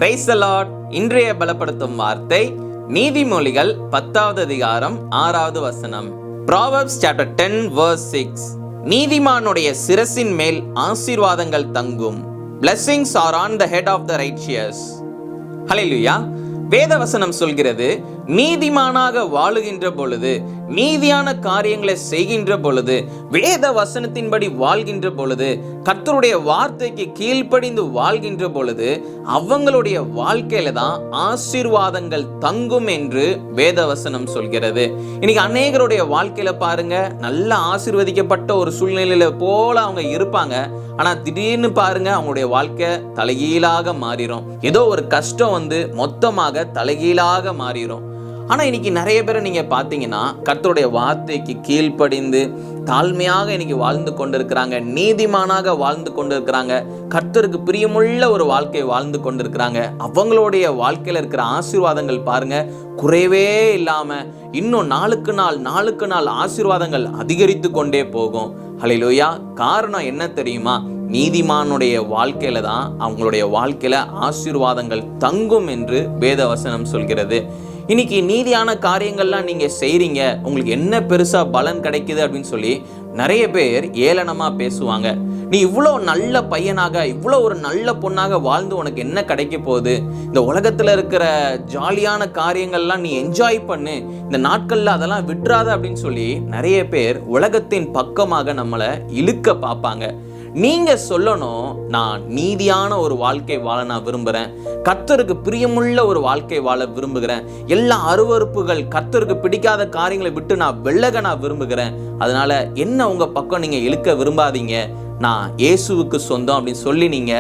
Praise the Lord. இன்றைய பலப்படுத்தும் வார்த்தை நீதிமொழிகள் 10வது அதிகாரம் 6வது வசனம். Proverbs chapter 10 verse 6. நீதிமானுடைய சிரசின் மேல் ஆசீர்வாதங்கள் தங்கும். Blessings are on the head of the righteous. ஹல்லேலூயா. வேத வசனம் சொல்கிறது, நீதிமானாக வாழுகின்ற பொழுது, நீதியான காரியங்களை செய்கின்ற பொழுது, வேத வசனத்தின்படி வாழ்கின்ற பொழுது, கர்த்தருடைய வார்த்தைக்கு கீழ்ப்படிந்து வாழ்கின்ற பொழுது அவங்களுடைய வாழ்க்கையில தான் ஆசீர்வாதங்கள் தங்கும் என்று வேத வசனம் சொல்கிறது. இன்னைக்கு அநேகருடைய வாழ்க்கையில பாருங்க, நல்ல ஆசீர்வதிக்கப்பட்ட ஒரு சூழ்நிலையில போல அவங்க இருப்பாங்க. ஆனா திடீர்னு பாருங்க, அவங்களுடைய வாழ்க்கை தலைகீழாக மாறிடும். ஏதோ ஒரு கஷ்டம் வந்து மொத்தமாக தலைகீழாக மாறிடும். ஆனா இன்னைக்கு நிறைய பேரை நீங்க பாத்தீங்கன்னா, கர்த்தருடைய வார்த்தைக்கு கீழ்ப்படிந்து தாழ்மையாக இன்னைக்கு வாழ்ந்து கொண்டிருக்கிறாங்க, நீதிமானாக வாழ்ந்து கொண்டிருக்கிறாங்க, கர்த்தருக்கு பிரியமுள்ள ஒரு வாழ்க்கை வாழ்ந்து கொண்டிருக்கிறாங்க. அவங்களுடைய வாழ்க்கையில இருக்கிற ஆசீர்வாதங்கள் பாருங்க குறைவே இல்லாம இன்னும் நாளுக்கு நாள் ஆசீர்வாதங்கள் அதிகரித்து கொண்டே போகும். ஹல்லேலூயா. காரணம் என்ன தெரியுமா? நீதிமானுடைய வாழ்க்கையில தான் அவங்களுடைய வாழ்க்கையில ஆசீர்வாதங்கள் தங்கும் என்று வேத வசனம் சொல்கிறது. இன்னைக்கு நீதியான காரியங்கள்லாம் நீங்க செய்றீங்க, உங்களுக்கு என்ன பெருசா பலன் கிடைக்குது அப்படின்னு சொல்லி நிறைய பேர் ஏளனமா பேசுவாங்க. நீ இவ்வளோ நல்ல பையனாக, இவ்வளோ ஒரு நல்ல பொண்ணாக வாழ்ந்து உனக்கு என்ன கிடைக்க போகுது? இந்த உலகத்துல இருக்கிற ஜாலியான காரியங்கள்லாம் நீ என்ஜாய் பண்ணு, இந்த நாட்கள்ல அதெல்லாம் விட்டுறாத அப்படின்னு சொல்லி நிறைய பேர் உலகத்தின் பக்கமாக நம்மளை இழுக்க பார்ப்பாங்க. நீங்க சொல்லணும், நான் நீதியான ஒரு வாழ்க்கை வாழ நான் விரும்புறேன், கர்த்தருக்கு பிரியமுள்ள ஒரு வாழ்க்கை வாழ விரும்புகிறேன், எல்லா அருவருப்புகள் கர்த்தருக்கு பிடிக்காத காரியங்களை விட்டு நான் விலக நான் விரும்புகிறேன். அதனால என்ன உங்க பக்கம் நீங்க இழுக்க விரும்பாதீங்க, நான் இயேசுவுக்கு சொந்தம் அப்படின்னு சொல்லி நீங்க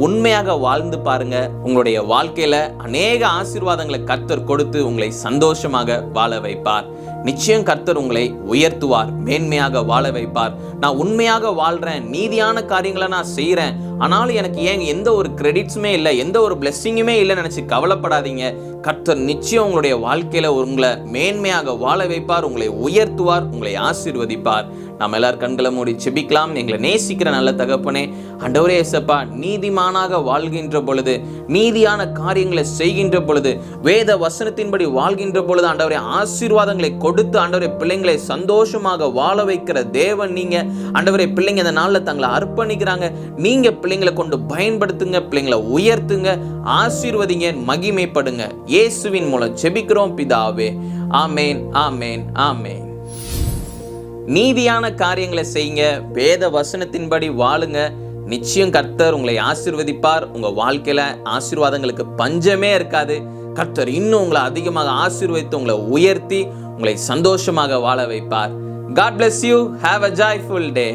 உண்மையாக வாழ்ந்து பாருங்க. உங்களுடைய வாழ்க்கையில அநேக ஆசீர்வாதங்களை கர்த்தர் கொடுத்து உங்களை சந்தோஷமாக வாழ வைப்பார். நிச்சயம் கர்த்தர் உங்களை உயர்த்துவார், மேன்மையாக வாழ வைப்பார். நான் உண்மையாக வாழ்றேன், நீதியான காரியங்களை நான் செய்யறேன், ஆனாலும் எனக்கு ஏன் எந்த ஒரு கிரெடிட்ஸுமே இல்லை, எந்த ஒரு பிளெஸ்ஸிங்குமே இல்லைன்னு நினைச்சு கவலைப்படாதீங்க. கர்த்தர் நிச்சயம் உங்களுடைய வாழ்க்கையில உங்களை மேன்மையாக வாழ வைப்பார், உங்களை உயர்த்துவார், உங்களை ஆசீர்வதிப்பார். நாம் எல்லாரும் கண்களை மூடி ஜெபிக்கலாம். எங்களை நேசிக்கிற நல்ல தகப்பனே, ஆண்டவரே இயேசப்பா, நீதிமானாக வாழ்கின்ற பொழுது, நீதியான காரியங்களை செய்கின்ற பொழுது, வேத வசனத்தின்படி வாழ்கின்ற பொழுது ஆண்டவரே ஆசீர்வாதங்களை கொடுத்து ஆண்டவரே பிள்ளைங்களை சந்தோஷமாக வாழ வைக்கிற தேவன் நீங்க. ஆண்டவரே பிள்ளைங்க இந்த நாளில் தங்களை அர்ப்பணிக்கிறாங்க, நீங்க பிள்ளைங்களை கொண்டு பயன்படுத்துங்க, பிள்ளைங்களை உயர்த்துங்க, ஆசீர்வதிங்க, மகிமைப்படுங்க. இயேசுவின் மூலம் ஜெபிக்கிறோம் பிதாவே. ஆமேன், ஆமேன், ஆமேன். நீதியான காரியங்களை செய்யுங்க, வேத வசனத்தின்படி வாழுங்க. நிச்சயம் கர்த்தர் உங்களை ஆசீர்வதிப்பார். உங்க வாழ்க்கையில ஆசீர்வாதங்களுக்கு பஞ்சமே இருக்காது. கர்த்தர் இன்னும் உங்களை அதிகமாக ஆசீர்வதித்து உங்களை உயர்த்தி உங்களை சந்தோஷமாக வாழ வைப்பார். God bless you. Have a joyful day.